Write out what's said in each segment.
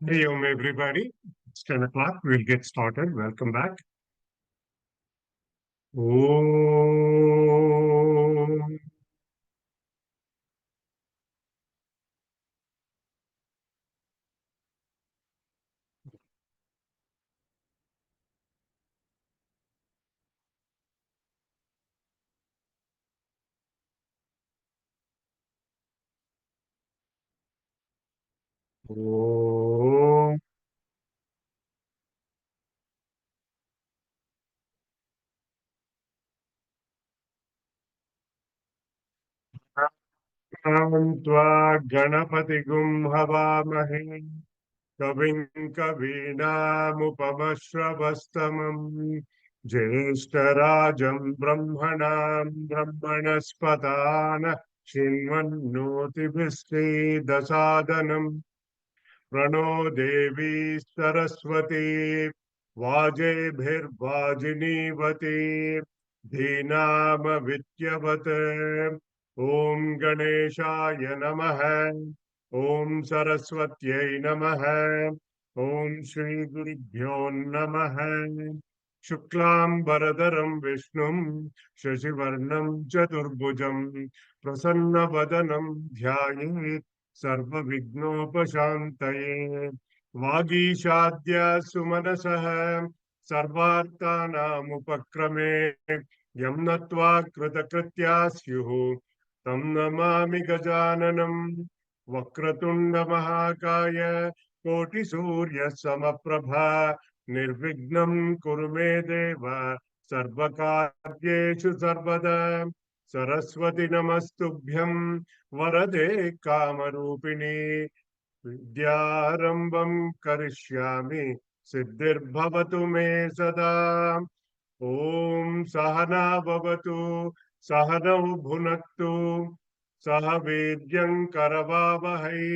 Hey, everybody. It's 10 o'clock. We'll get started. Welcome back. Om. Om. त्वा गणपतिगुं हवामहे कविं कवीनामुपमश्रवस्तमम् ज्येष्ठराजं ब्रह्मणां ब्रह्मणस्पदान शृण्वन्नोतिभिश्रीदसादनम् प्रणो देवी सरस्वती वाजेभिर्वाजिनीवती धीनामविद्यवत् ॐ गणेशाय नमः ॐ सरस्वत्यै नमः ॐ श्रीगुरुभ्यो नमः शुक्लाम्बरधरं विष्णुं शशिवर्णं चतुर्भुजं प्रसन्नवदनं ध्यायेत् सर्वविघ्नोपशान्तये वागीशाद्य सुमनसः सर्वार्थानामुपक्रमे यं नत्वा कृतकृत्या स्युः तं नमामि गजाननम् वक्रतुण्डमहाकाय कोटिसूर्यसमप्रभा निर्विघ्नं कुरु मे देव सर्वकार्येषु सर्वदा सरस्वती नमस्तुभ्यं वरदे कामरूपिणी विद्यारम्भं करिष्यामि सिद्धिर्भवतु मे सदा ॐ सहना भवतु सहनौ भुनक्तु सह वीर्यं करवावहै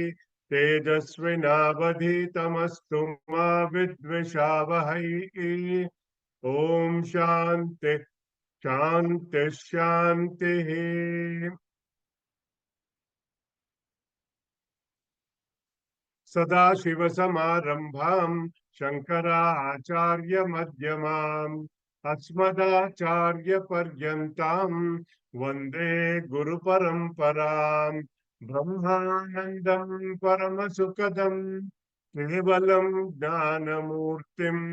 तेजस्विनावधीतमस्तु मा विद्विषावहै ॐ शान्ति शान्ति शान्तिः सदाशिवसमारम्भाम् शङ्कराचार्यमध्यमाम् अस्मदाचार्यपर्यन्ताम् वन्दे गुरुपरम्पराम् ब्रह्मानन्दम् परमसुखदम् केवलम् ज्ञानमूर्तिम्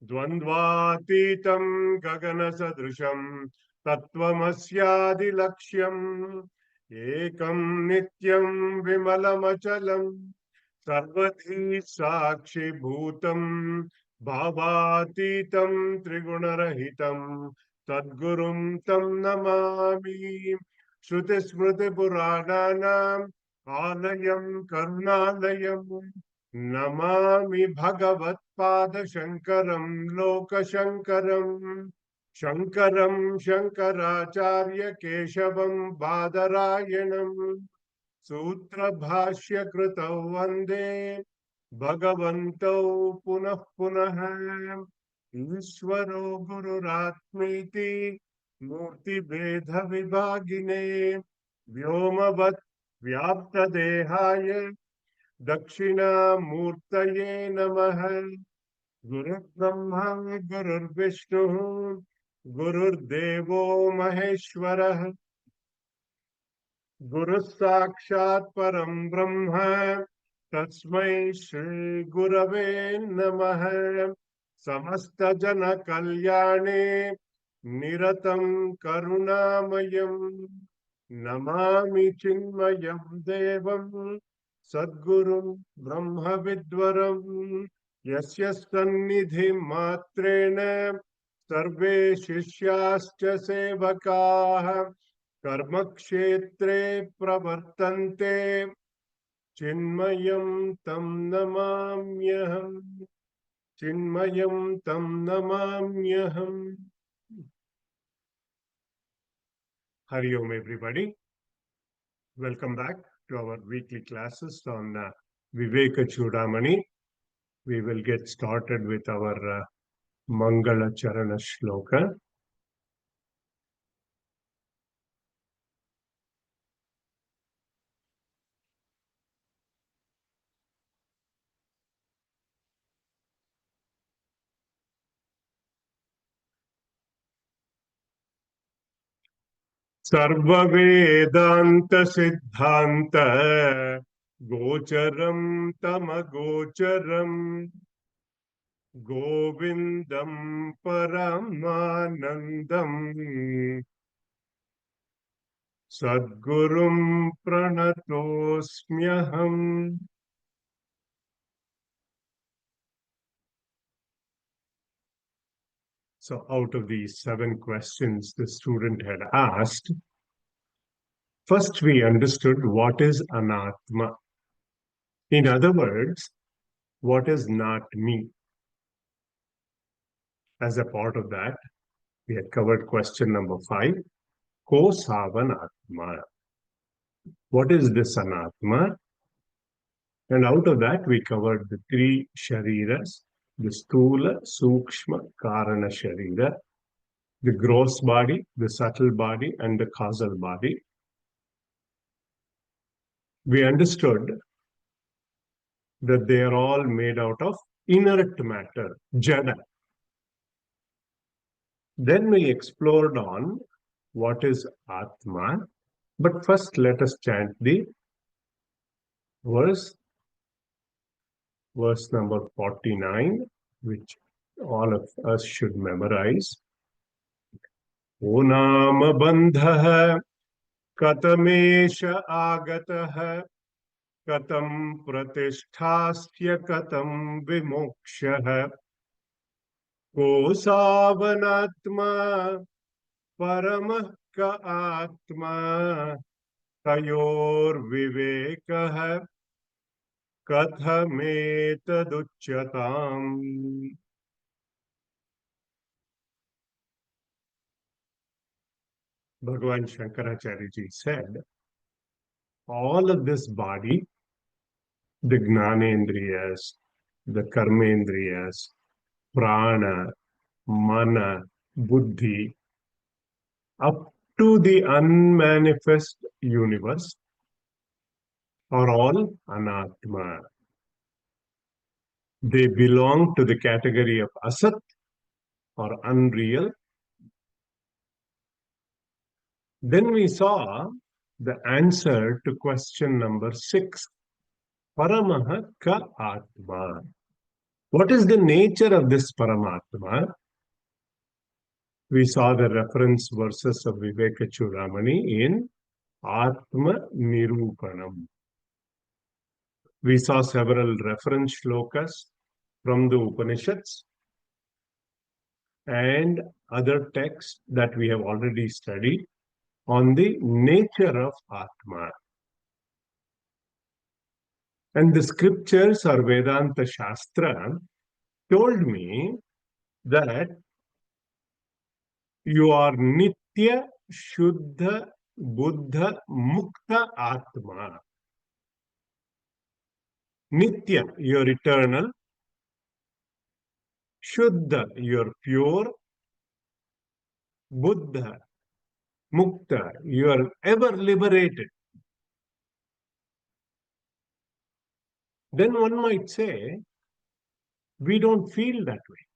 द्वन्द्वातीतं गगनसदृशं तत्त्वमस्यादिलक्ष्यम् एकं नित्यं विमलमचलं सर्वधी साक्षिभूतं भावातीतं त्रिगुणरहितं तद्गुरुं तं नमामि श्रुतिस्मृतिपुराणानाम् आलयं करुणालयम् नमामि भगवत्पादशङ्करं लोकशङ्करम् शङ्करं शङ्कराचार्य केशवं बादरायणम् सूत्रभाष्यकृतौ वन्दे भगवन्तौ पुनः पुनः ईश्वरो गुरुरात्मीति मूर्तिभेदविभागिने व्योमवत् व्याप्तदेहाय दक्षिणामूर्तये नमः गुरुर्ब्रह्मा गुरुर्विष्णुः गुरुर्देवो महेश्वरः गुरुः साक्षात् परं ब्रह्म तस्मै श्री गुरवे नमः समस्तजनकल्याणे निरतं करुणामयम् नमामि चिन्मयं देवम् सद्गुरुं ब्रह्मविद्वरम् यस्य सन्निधिमात्रेण सर्वे शिष्याश्च सेवकाः कर्मक्षेत्रे प्रवर्तन्ते चिन्मयं तं नमाम्यहम् चिन्मयं तं नमाम्यहम् Hari Om everybody. Welcome back to our weekly classes on Viveka Choodamani. We will get started with our Mangala Charana Shloka. Sarva Vedanta Siddhanta Gocharam Tamagocharam Govindam Paramanandam Sadgurum Pranatosmyaham. So out of these 7 questions the student had asked, first we understood what is anatma. In other words, what is not me. As a part of that, we had covered question number 5, Ko Savanatma. What is this anatma? And out of that, we covered the 3 shariras, the Stula, Sukshma, Karana Sharira, the gross body, the subtle body, and the causal body. We understood that they are all made out of inert matter, jada. Then we explored on what is Atma. But first, let us chant the verse number 49, which all of us should memorize. O nama bandha katamesha agataha katam pratisthasya katam vimokshaha ko savanatma paramah ka atma tayor vivekah kathametadutyatam. Bhagavan Shankaracharya ji said, all of this body, the Gnanendriyas, the Karmendriyas, Prana, Mana, Buddhi, up to the unmanifest universe, are all Anatma. They belong to the category of Asat or unreal. Then we saw the answer to question number 6, Paramaha ka Atma. What is the nature of this Paramatma? We saw the reference verses of Viveka Choodamani in Atma Nirupanam. We saw several reference shlokas from the Upanishads and other texts that we have already studied on the nature of Atma. And the scriptures or Vedanta Shastra told me that you are Nitya, Shuddha, Buddha, Mukta Atma. Nitya, you're eternal. Shuddha, you're pure. Buddha, Mukta, you are ever liberated. Then one might say, we don't feel that way.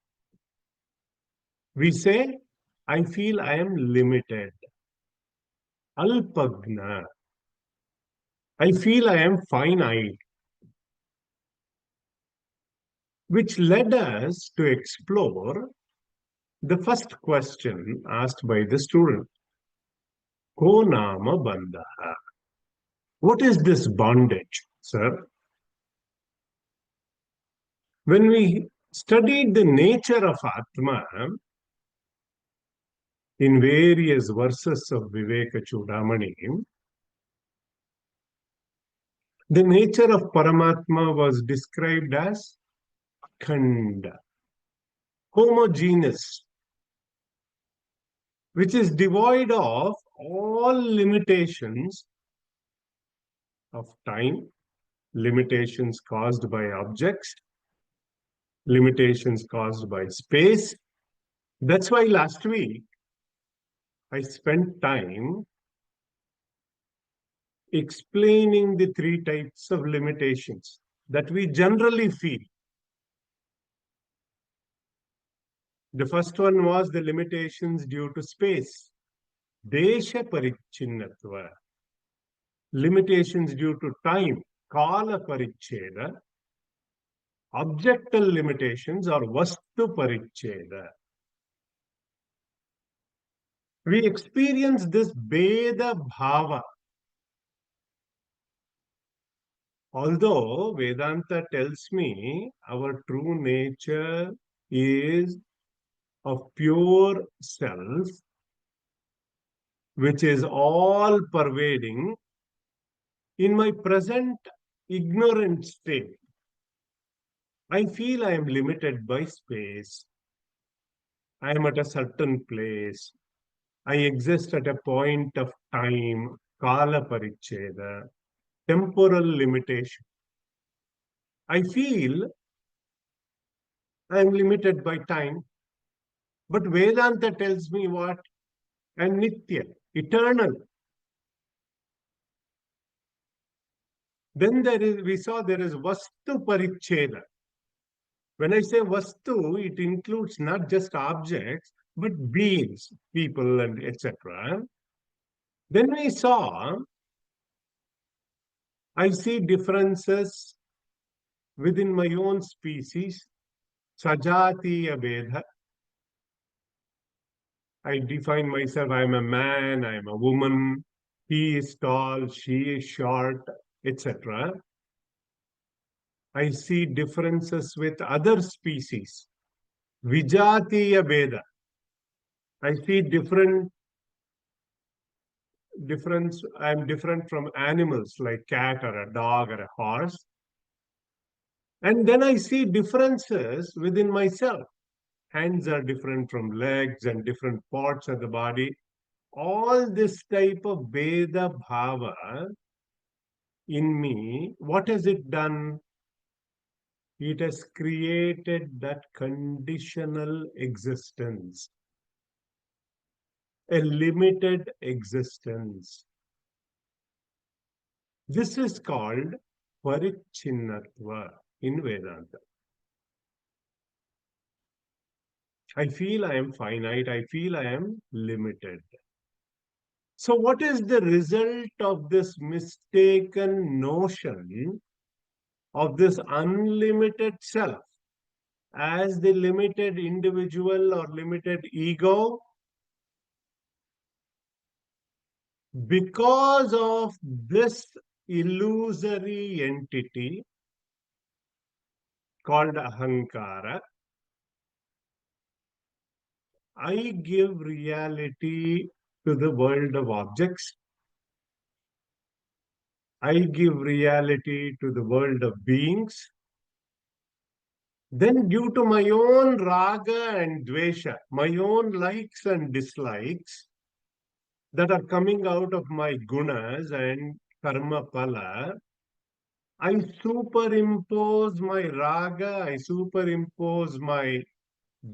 We say, I feel I am limited. Alpagna. I feel I am finite. Which led us to explore the first question asked by the student. Ko nama bandha. What is this bondage, sir? When we studied the nature of Atma in various verses of Viveka Choodamani, the nature of Paramatma was described as akhanda, homogeneous, which is devoid of all limitations of time, limitations caused by objects, limitations caused by space. That's why last week I spent time explaining the 3 types of limitations that we generally feel. The first one was the limitations due to space. Desha parichinnatva, limitations due to time, kala paricheda, objectal limitations or vastu paricheda. We experience this Veda Bhava. Although Vedanta tells me our true nature is of pure self, which is all pervading, in my present ignorant state, I feel I am limited by space. I am at a certain place. I exist at a point of time, kala paricheda, temporal limitation. I feel I am limited by time, but Vedanta tells me what? I am nitya, eternal. Then we saw there is vastu paricheda. When I say vastu, it includes not just objects, but beings, people, and etc. Then we saw, I see differences within my own species, sajatiya Veda. I define myself, I am a man, I am a woman, he is tall, she is short, etc. I see differences with other species, vijatiya Veda. I see difference. I'm different from animals like cat or a dog or a horse. And then I see differences within myself. Hands are different from legs and different parts of the body. All this type of Veda Bhava in me, what has it done? It has created that conditional existence, a limited existence. This is called parichinnatva in Vedanta. I feel I am finite, I feel I am limited. So, what is the result of this mistaken notion of this unlimited self as the limited individual or limited ego? Because of this illusory entity called ahankara, I give reality to the world of objects. I give reality to the world of beings. Then, due to my own raga and dvesha, my own likes and dislikes that are coming out of my gunas and karma pala, I superimpose my raga, I superimpose my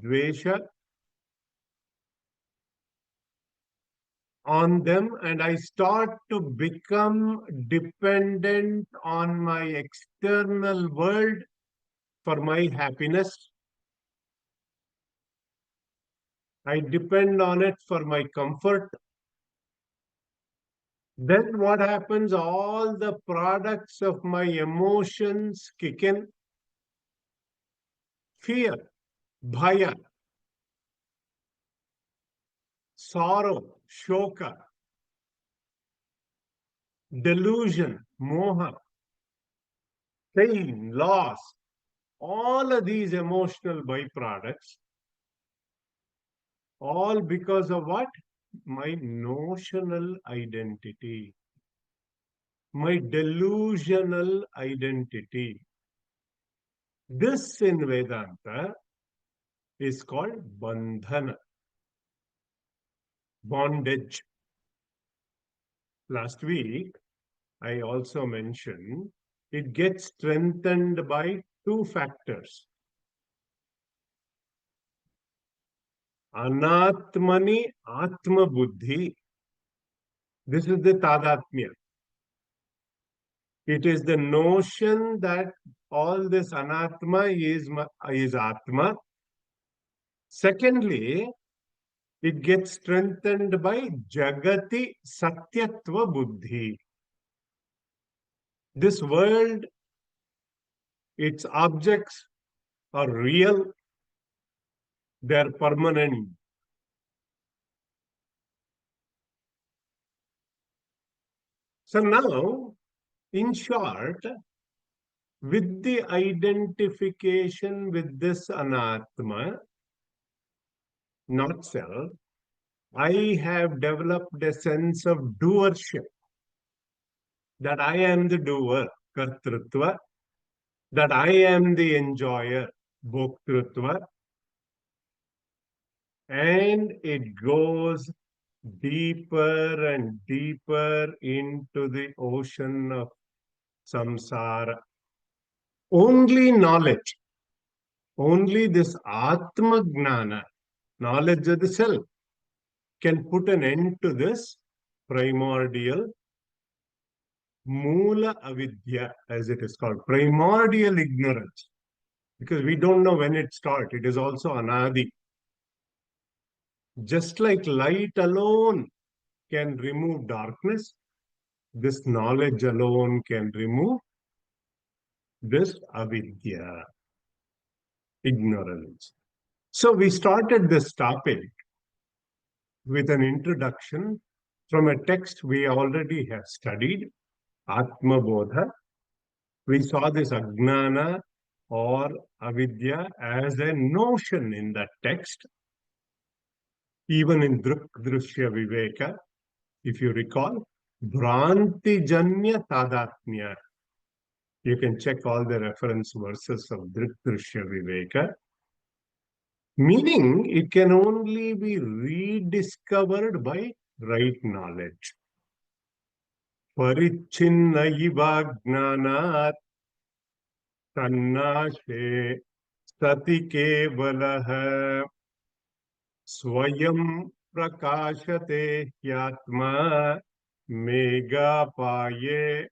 dvesha on them, and I start to become dependent on my external world for my happiness. I depend on it for my comfort. Then what happens? All the products of my emotions kick in. Fear, bhaya, sorrow, shoka, delusion, moha, pain, loss, all of these emotional byproducts, all because of what? My notional identity, my delusional identity. This in Vedanta is called bandhana, bondage. Last week, I also mentioned it gets strengthened by two factors. Anatmani Atma Buddhi. This is the Tadatmya. It is the notion that all this Anatma is Atma. Secondly, It gets strengthened by Jagati Satyatva Buddhi. This world, its objects are real, they're permanent. So now, in short, with the identification with this anatma, not self, I have developed a sense of doership, that I am the doer, kartrutva, that I am the enjoyer, bhoktrutva, and it goes deeper and deeper into the ocean of samsara. Only knowledge, only this Atma Gnana, knowledge of the self, can put an end to this primordial Mula Avidya, as it is called, primordial ignorance. Because we don't know when it starts. It is also Anadi. Just like light alone can remove darkness, this knowledge alone can remove this avidya, ignorance. So we started this topic with an introduction from a text we already have studied, Atma Bodha. We saw this Ajnana or avidya as a notion in that text. Even in Druk Drushya Viveka, if you recall, Bhranti Janya Tadatmya. You can check all the reference verses of Druk Drushya Viveka. Meaning, it can only be rediscovered by right knowledge. Parichinna iva gnanat tannashe sati kevalaha swayam prakashate yatma megapaye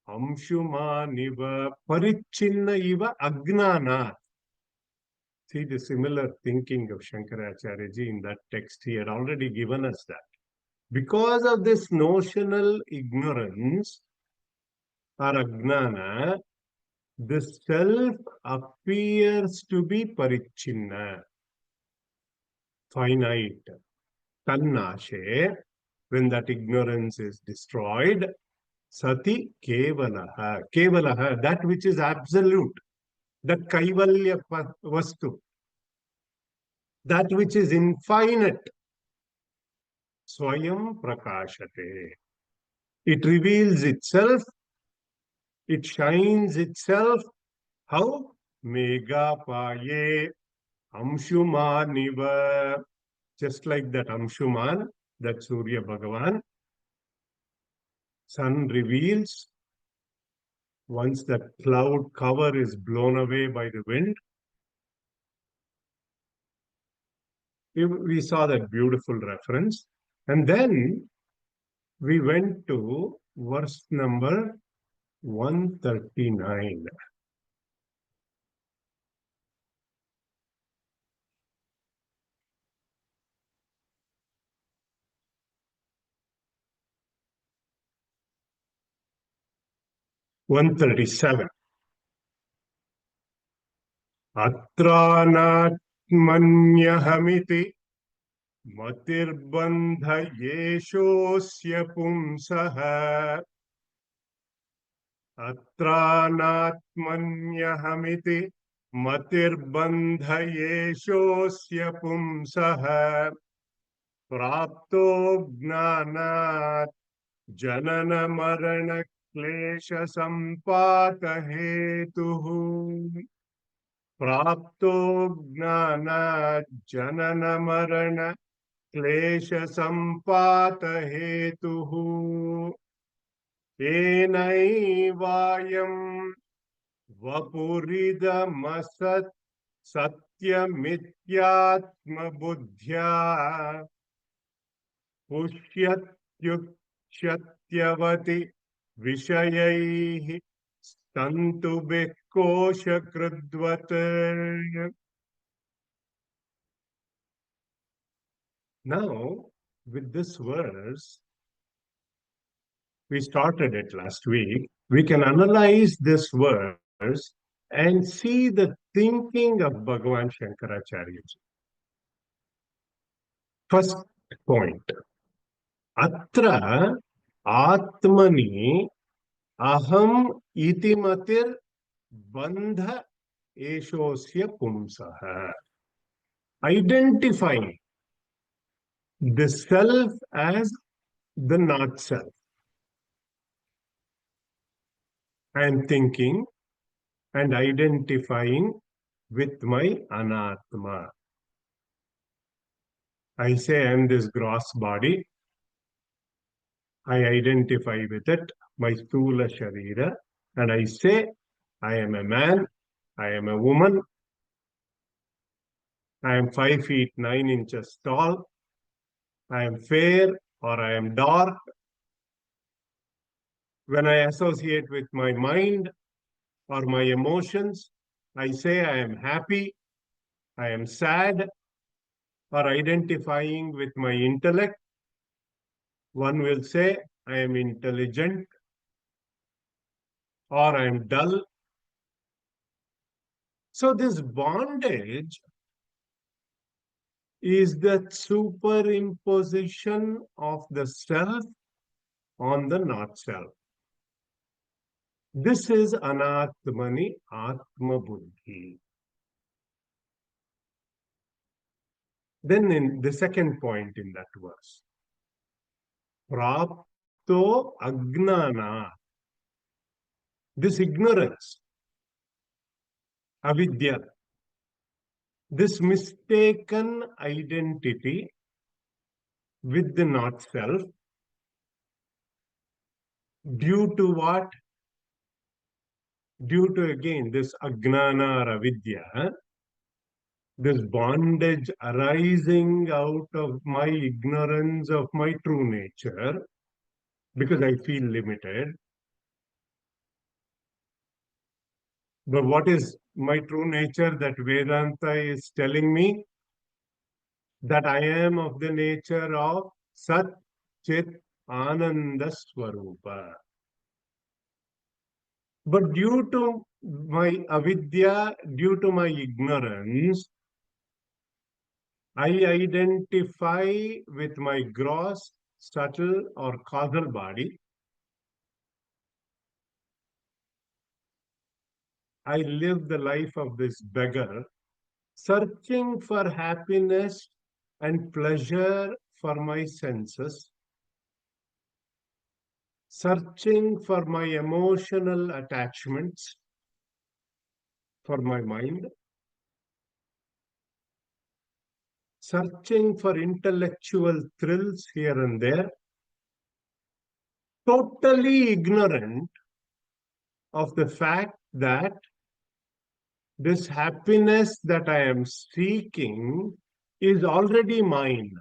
amshumaniva parichinna iva agnana. See the similar thinking of Shankaracharya in that text. He had already given us that. Because of this notional ignorance or agnana, the self appears to be parichinna, finite. Tannashe, when that ignorance is destroyed, sati kevalaha. Kevalaha, that which is absolute, that kaivalya vastu, that which is infinite, swayam prakashate. It reveals itself, it shines itself. How? Megapaye amshumaniva. Just like that Amshuman, that Surya Bhagavan, sun reveals. Once that cloud cover is blown away by the wind, we saw that beautiful reference. And then we went to verse number 139. Atranatmanyahamiti matirbandha yeshosya pumsaha. Atranatmanyahamiti matirbandha yeshosya pumsaha. Prapto gnanat janana marana klesha sampata hetuhu. Prapto gnana janana marana klesha sampata hetuhu. Enaivayam vapuridamasat satyamityatma buddhya pushyatyatyavati vishayaihi stantu bekosha krudvat. Now, with this verse, we started it last week, we can analyze this verse and see the thinking of Bhagavan Shankaracharya. First point, Atra Atmani Aham Itimatir Bandha Eshosya Pumsaha. Identifying the self as the not self. I am thinking and identifying with my anatma. I say I am this gross body. I identify with it, my stula sharira, and I say I am a man, I am a woman, I am 5 feet 9 inches tall, I am fair or I am dark. When I associate with my mind or my emotions, I say I am happy, I am sad, or identifying with my intellect. One will say I am intelligent or I am dull. So this bondage is the superimposition of the self on the not self. This is anatmani atma buddhi. Then in the second point in that verse, prapto agnana, this ignorance, avidya, this mistaken identity with the not self, due to what? Due to again this agnana or avidya, this bondage arising out of my ignorance of my true nature, because I feel limited. But what is my true nature that Vedanta is telling me? That I am of the nature of Sat Chit Ananda Swarupa. But due to my avidya, due to my ignorance, I identify with my gross, subtle, or causal body. I live the life of this beggar, searching for happiness and pleasure for my senses, searching for my emotional attachments for my mind, searching for intellectual thrills here and there, totally ignorant of the fact that this happiness that I am seeking is already mine.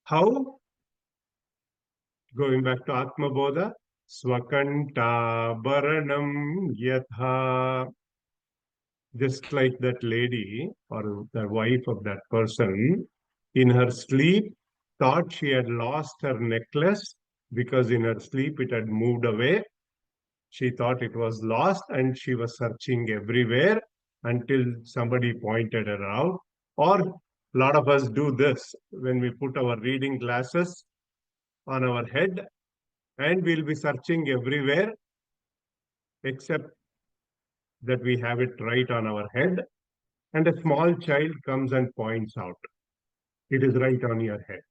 How? Going back to Atma Bodha, Swakanta Baranam Yatha. Just like that lady or the wife of that person, in her sleep, thought she had lost her necklace because in her sleep it had moved away. She thought it was lost and she was searching everywhere until somebody pointed her out. Or a lot of us do this when we put our reading glasses on our head and we'll be searching everywhere except that we have it right on our head. And a small child comes and points out, it is right on your head.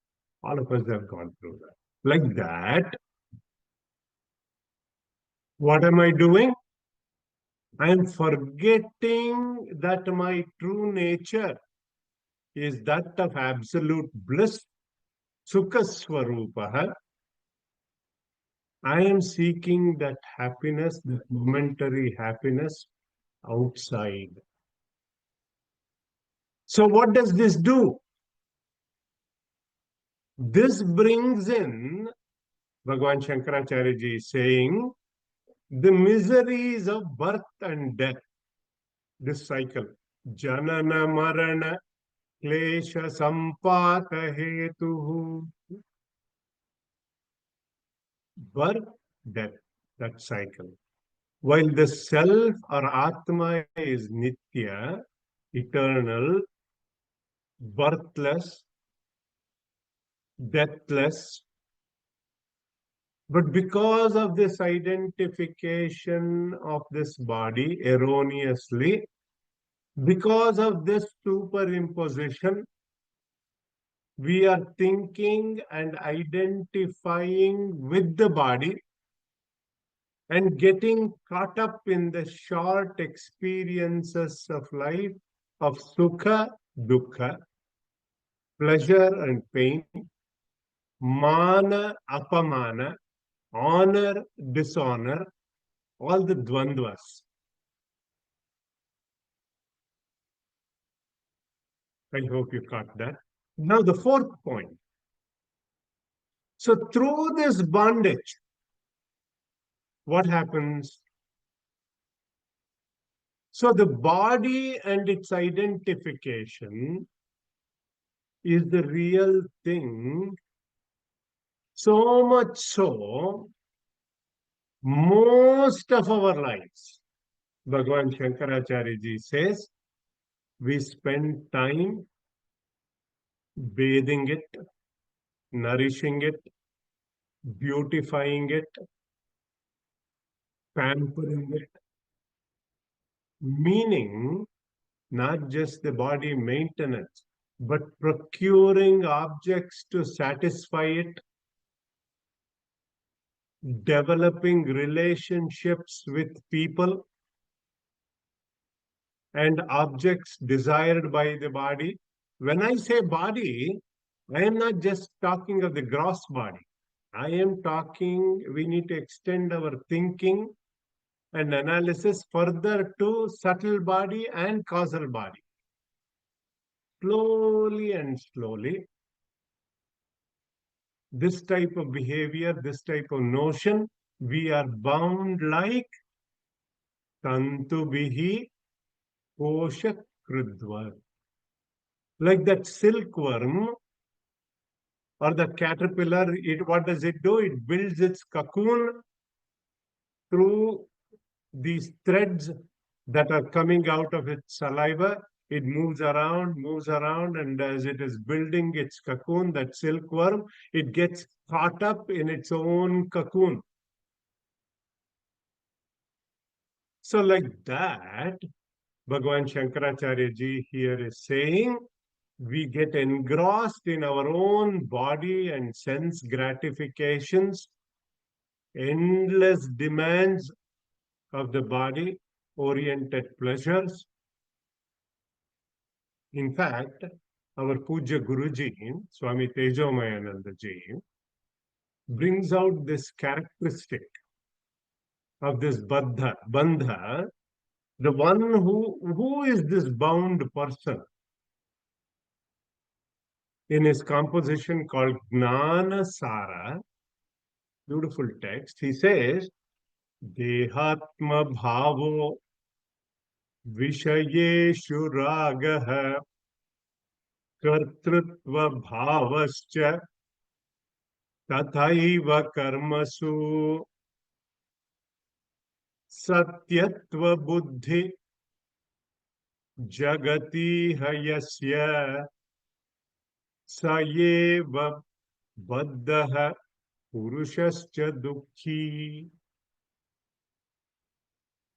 All of us have gone through that. Like that, what am I doing? I am forgetting that my true nature is that of absolute bliss, Sukha Swarupaha. I am seeking that happiness, that momentary happiness outside. So what does this do? This brings in, Bhagavan Shankaracharya ji is saying, the miseries of birth and death, this cycle, janana marana, klesha sampata hetuhu. Birth, death, that cycle. While the self or Atma is Nitya, eternal, birthless, deathless, but because of this identification of this body erroneously, because of this superimposition, we are thinking and identifying with the body and getting caught up in the short experiences of life of sukha, dukkha, pleasure and pain, mana, apamana, honor, dishonor, all the dvandvas. I hope you caught that. Now, the fourth point. So, through this bondage, what happens? So, the body and its identification is the real thing. So much so, most of our lives, Bhagavan Shankaracharya ji says, we spend time bathing it, nourishing it, beautifying it, pampering it, meaning not just the body maintenance, but procuring objects to satisfy it, developing relationships with people and objects desired by the body. When I say body, I am not just talking of the gross body. I am talking, we need to extend our thinking and analysis further to subtle body and causal body. Slowly and slowly, this type of behavior, this type of notion, we are bound like tantu bihi kosha krudva. Like that silkworm or the caterpillar, what does it do? It builds its cocoon through these threads that are coming out of its saliva. It moves around, and as it is building its cocoon, that silkworm, it gets caught up in its own cocoon. So, like that, Bhagavan Shankaracharya ji here is saying, we get engrossed in our own body and sense gratifications, endless demands of the body, oriented pleasures. In fact, our Puja Guruji, Swami Tejomayananda ji, brings out this characteristic of this bandha, the one who is this bound person, in his composition called Gnana Sara, beautiful text. He says, Dehatma bhavo vishayeshu ragah kartrutva bhavascha tathaiva karmasu satyatva buddhi jagati hayasya sayeva baddha purushascha dukhi.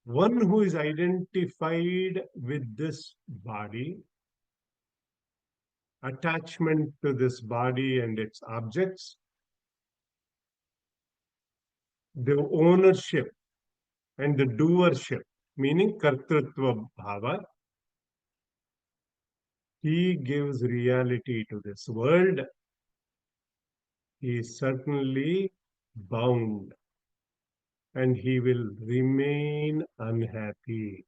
One who is identified with this body, attachment to this body and its objects, the ownership and the doership, meaning kartrutva bhava, he gives reality to this world. He is certainly bound and he will remain unhappy.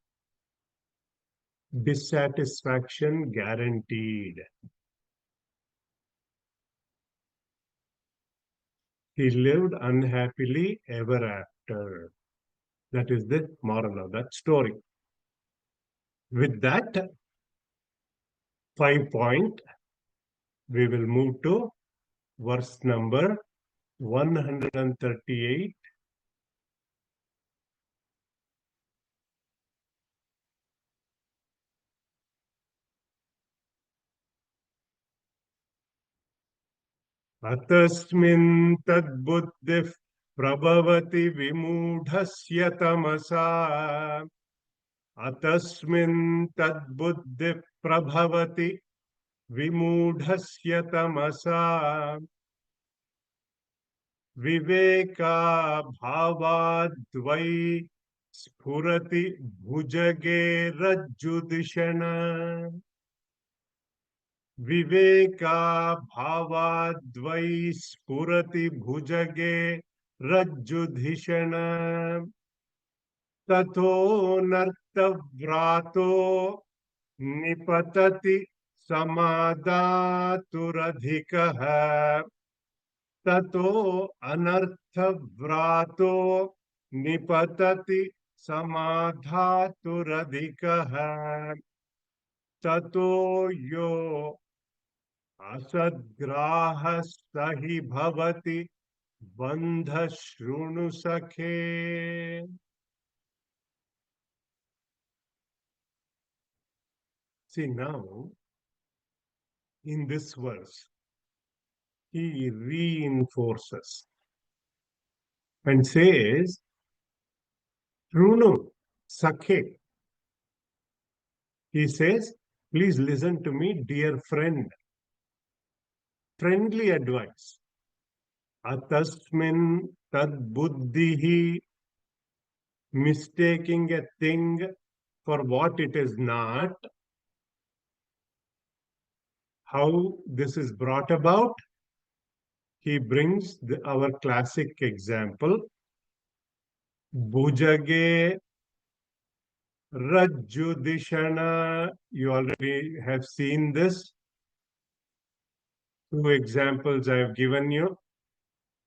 Dissatisfaction guaranteed. He lived unhappily ever after. That is the moral of that story. With that, 5 point. We will move to verse number 138. Atasmin tadbuddhif prabhavati vimudhasya tamasa. Atasmin tadbuddhif prabhavati vimudhasya tamasa. Viveka bhavadvai spurati bhujage rajjudishana. Viveka bhavadvai spurati bhujage rajjudhishana. Tato nartavrato nipatati samadhaturadhikaha. Tato anarthavrato nipatati samadhaturadhikaha. Tato yo asadgrahastahi bhavati bandha shrunu sakhe. See now, in this verse, he reinforces and says, Shrunu sakhe. He says, please listen to me, dear friend. Friendly advice. Atasmin tad buddhihi, mistaking a thing for what it is not. How this is brought about? He brings our classic example. Bhujage Rajjudishana. You already have seen this. Two examples I have given you.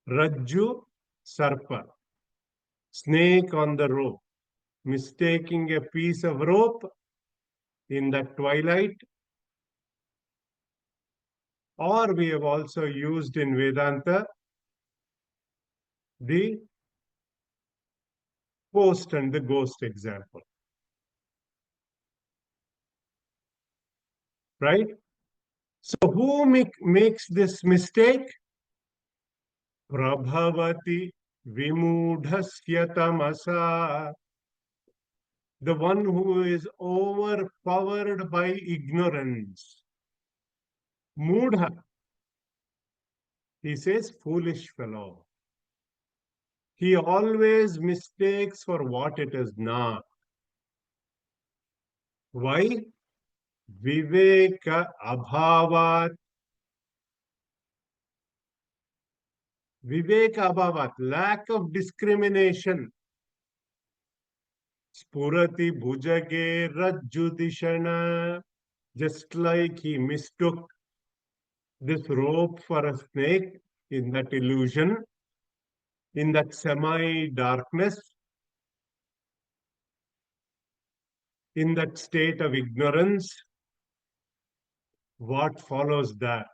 Rajju, Sarpa. Snake on the rope. Mistaking a piece of rope in the twilight. Or we have also used in Vedanta the post and the ghost example. Right? So who makes this mistake? Prabhavati vimudhasya tamasa. The one who is overpowered by ignorance. Mudha. He says, foolish fellow. He always mistakes for what it is not. Why? Viveka abhavat. Viveka abhavat, lack of discrimination. Spurati bhujage rajjudishana. Just like he mistook this rope for a snake in that illusion, in that semi-darkness, in that state of ignorance. What follows that?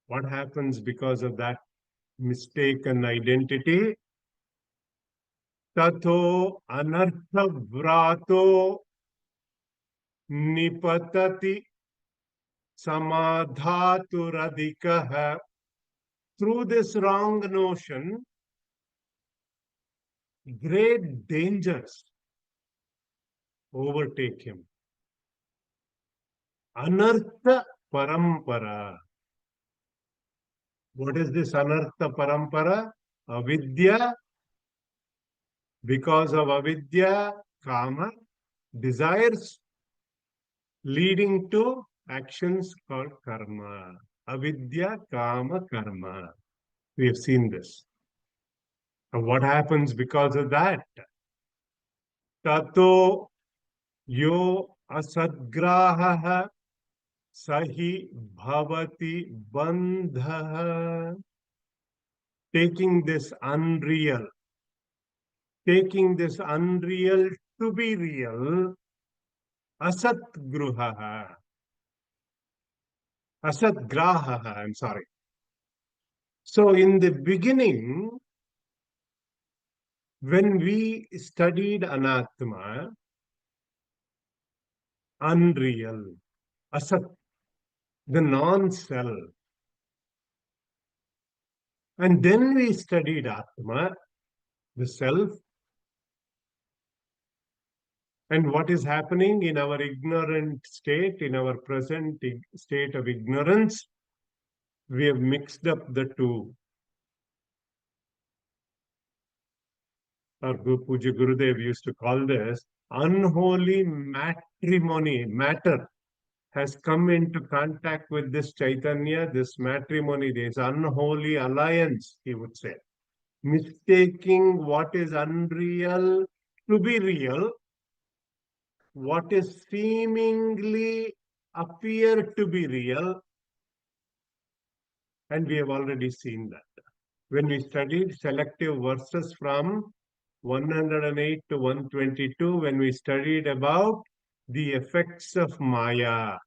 What happens because of that mistaken identity? Tato anartha vrato nipatati samadhaturadhikaha. Through this wrong notion, great dangers overtake him. Anartha parampara. What is this anartha parampara? Avidya. Because of avidya, kama, desires leading to actions called karma. Avidya, kama, karma. We have seen this. And what happens because of that? Tato yo asadgraha sahi bhavati bandha. Taking this unreal to be real, asat gruha. Asat Graha, I'm sorry. So in the beginning, when we studied Anatma, unreal, Asat, the non-self, and then we studied Atma, the self, and what is happening in our ignorant state, in our present state of ignorance, we have mixed up the two. Our Puja Gurudev used to call this unholy matrimony. Matter has come into contact with this Chaitanya, this matrimony, this unholy alliance, he would say. Mistaking what is unreal to be real, what is seemingly appear to be real, and we have already seen that. When we studied selective verses from 108 to 122, when we studied about the effects of Maya,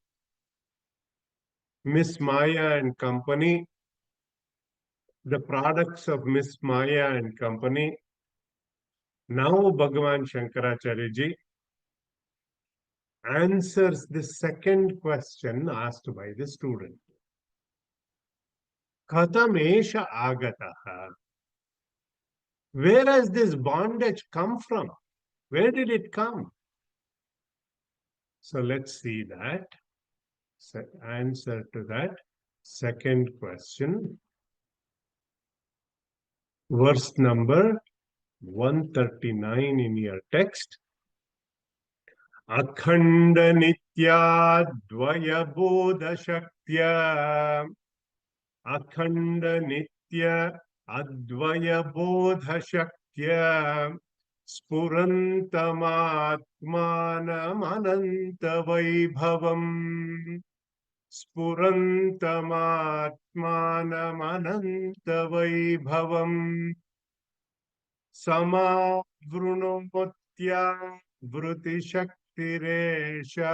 Miss Maya and company, the products of Miss Maya and company. Now Bhagavan Shankaracharya ji answers the second question asked by the student. Katamesha agataha. Where has this bondage come from? Where did it come? So let's see that. Answer to that second question. Verse number 139 in your text. Akhanda nitya dvaya bodha shaktya. Akhanda nitya advaya bodha shaktya. Spurantamatmanam ananta vaibhavam. Spurantamatmanam ananta vaibhavam. Samavrunotya vruti shaktiresha.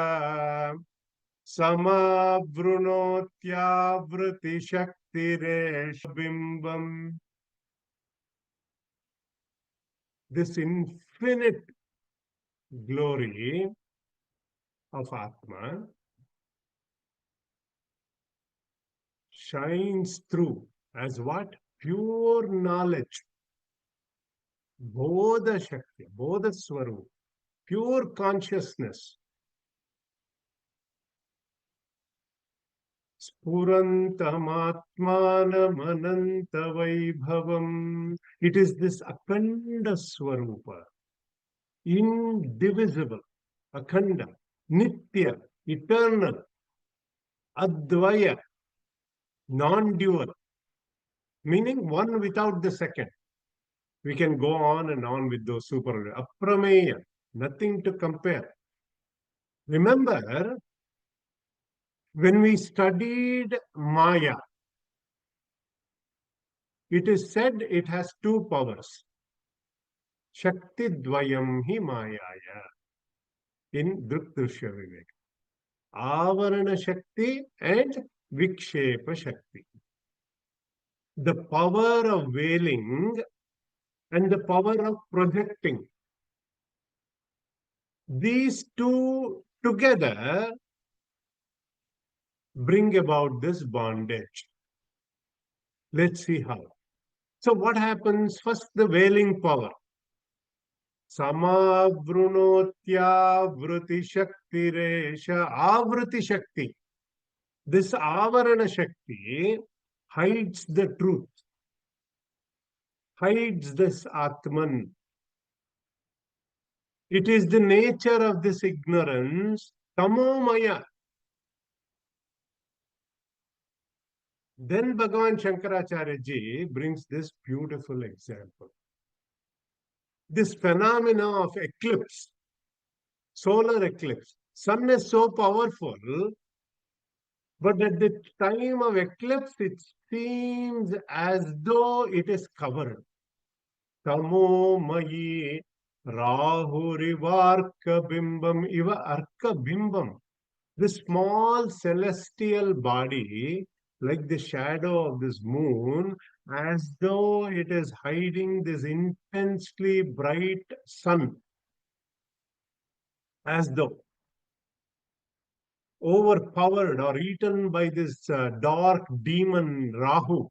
Samavrunotya vruti shaktiresha bimbam. This infinite glory of Atma shines through as what? Pure knowledge. Bodha Shakti, Bodha Swarup, pure consciousness. Spurantamatmanam ananta vaibhavam. It is this Akhanda Swarupa, indivisible, Akhanda, Nitya, eternal, Advaya, non-dual, meaning one without the second. We can go on and on with those super aprameya, nothing to compare. Remember, when we studied Maya, it is said it has two powers. Shakti dvayam hi mayaya in Drukdrishya Viveka. Avarana Shakti and Vikshepa Shakti. The power of veiling and the power of projecting. These two together bring about this bondage. Let's see how. So what happens? First, the veiling power. Samavrunotya vruti shakti resha avruti shakti. This avarana shakti hides the truth, hides this Atman. It is the nature of this ignorance, tamomaya. Then Bhagavan Shankaracharya ji brings this beautiful example. This phenomena of eclipse, solar eclipse. Sun is so powerful, but at the time of eclipse, it seems as though it is covered. Tamo mayi rahurivarka bimbam iva arka bimbam. This small celestial body, like the shadow of this moon, as though it is hiding this intensely bright sun, as though overpowered or eaten by this dark demon Rahu.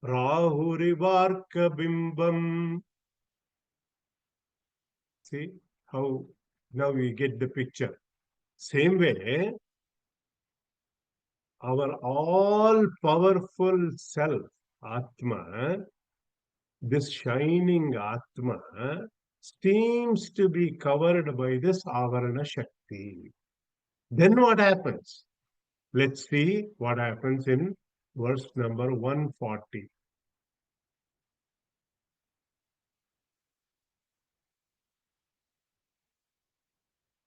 Rahurivarka bimbam. See how now we get the picture. Same way, our all powerful self, Atma, this shining Atma, seems to be covered by this Avarana Shakti. Then what happens? Let's see what happens in verse number 140.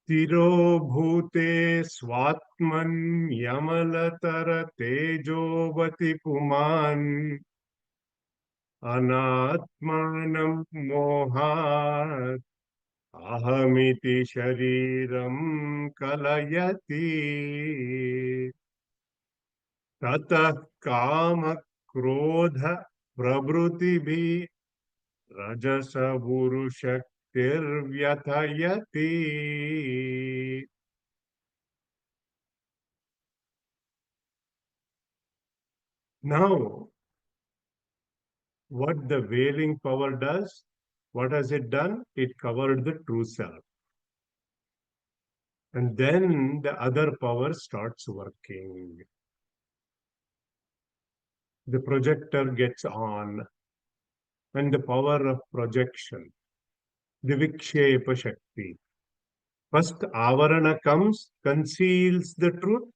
Tirobhute swatman yamalatara tejovati puman anatmanam mohat ahamiti shariram kalayati tatah kama krodha prabhrutibhi rajasa vurushaktirvyathayati. Now, what the veiling power does, what has it done? It covered the true self. And then the other power starts working. The projector gets on, and the power of projection, the Vikshepa Shakti. First, Avarana comes, conceals the truth,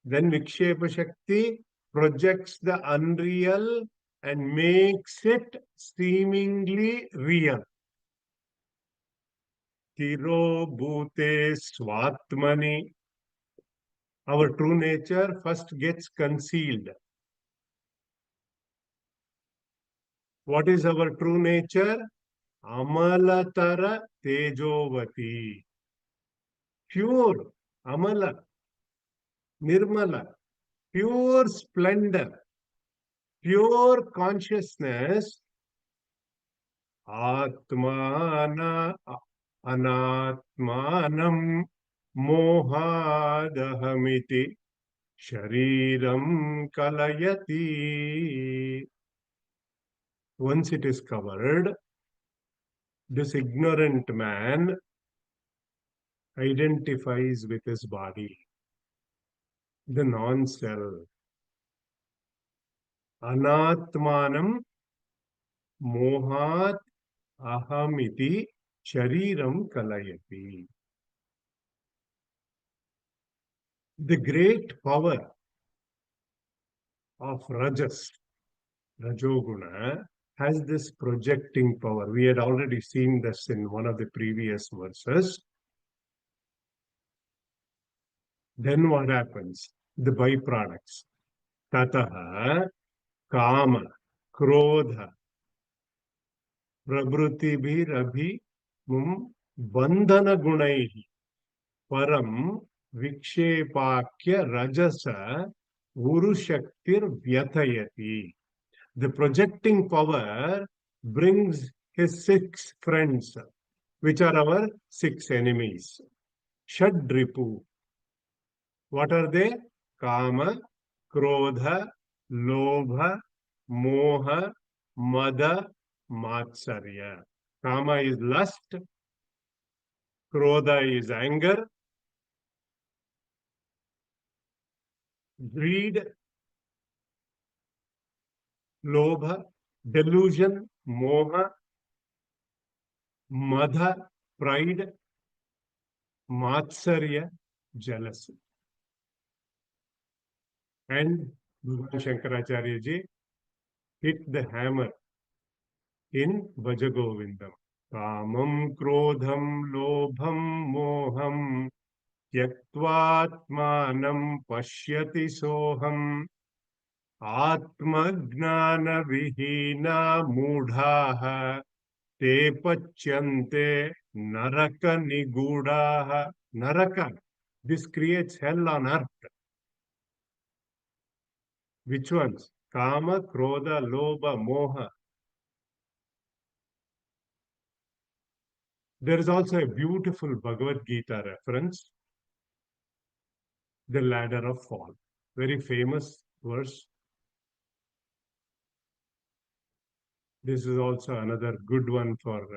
then Vikshepa Shakti projects the unreal and makes it seemingly real. Tiro bhute swatmani. Our true nature first gets concealed. What is our true nature? Amalatara tejovati. Pure, amala, nirmala, pure splendor, pure consciousness, atmana anatmanam mohadahamiti shariram kalayati. Once it is covered, this ignorant man identifies with his body, the non-self. Anatmanam mohat ahamiti shariram kalayati. The great power of Rajas, Rajoguna, has this projecting power. We had already seen this in one of the previous verses. Then what happens? The byproducts. Tataha, Kama, Krodha, Prabhrutibhirabhi mum bandhana gunaihi param vikshepakya rajasa urushaktir vyathayati. The projecting power brings his 6 friends, which are our 6 enemies. Shadripu. What are they? Kama, Krodha, Lobha, Moha, Mada, Matsarya. Kama is lust, Krodha is anger, greed, Lobha, delusion, Moha, Madha, pride, Matsarya, jealousy. And Bhagavan Shankaracharya ji hit the hammer in Bhajagovindam. Kamam, Krodham, Lobham, Moham, Tyaktvatmanam Pashyati Soham, Atmagnana Vihina Mudhaha, Te Pachyante Naraka Nigudaha. Naraka, This creates hell on earth. Which ones? Kama, Krodha, Lobha, Moha. There is also a beautiful Bhagavad Gita reference, the ladder of fall. Very famous verse. This is also another good one for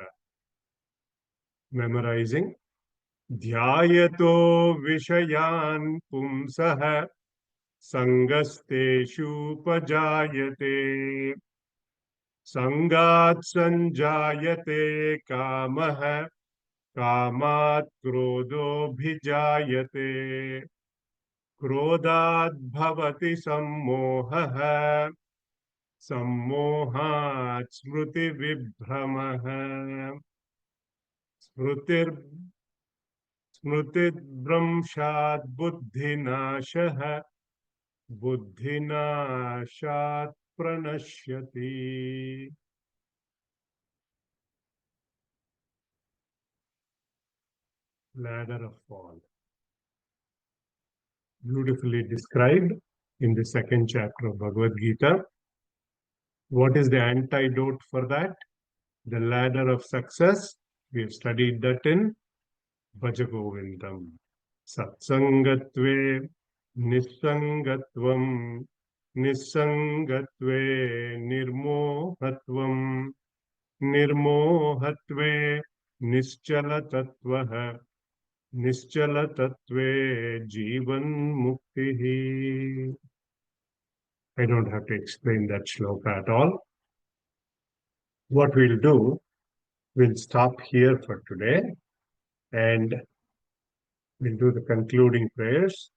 memorizing. Dhyayato Vishayan Pumsaha Sangasteshu Pajayate Sangat Sanjayate Kamaha Kamat Krodho Bhijayate Krodhat Bhavati Sammohah Sammohat Smriti Vibhramah Smritir Smritibhramshat Buddhinashah Buddhinashat Pranashyati. Ladder of fall. Beautifully described in the second chapter of Bhagavad Gita. What is the antidote for that? The ladder of success. We have studied that in Bhajagovindam. Satsangatve Nisangatvam Nisangatve Nirmohatvam Nirmohatve Nischala Tattvaha Nischala Tattve Jivan Muktihi. I don't have to explain that shloka at all. What we'll do, we'll stop here for today and we'll do the concluding prayers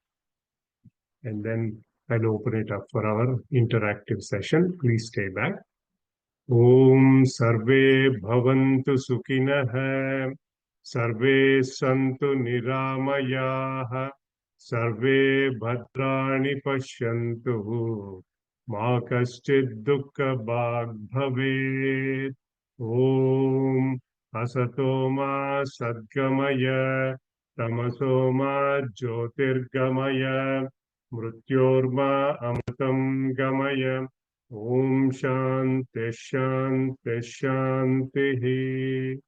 and then I'll open it up for our interactive session. Please stay back. Om Sarve Bhavantu Sukhinah Sarve Santu Niramayah Sarve Bhadrani Pashyantu Ma Kaschid Dukkha Bhag Bhavet. Om Asatoma Sadgamaya Tamasoma Jyotirgamaya Mrityorma Amritam Gamaya. Om Shanti Shanti Shanti.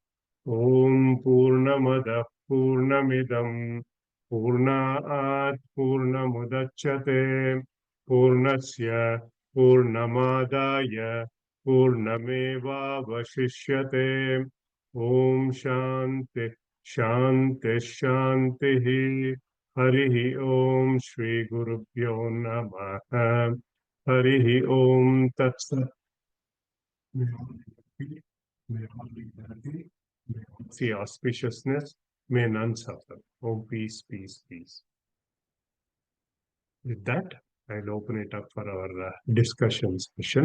Om Purnamada Purnamidam Purnaat Purnamudachyate Purnasya Purnamadaya Purnameva Vashishyate. Om Shanti Shanti Shanti. Harihi Om Shri Gurubhyo Namaha. Harihi Om Tat Sat. May all be happy. May all see auspiciousness. May none suffer. Oh, peace, peace, peace. With that, I'll open it up for our discussion session.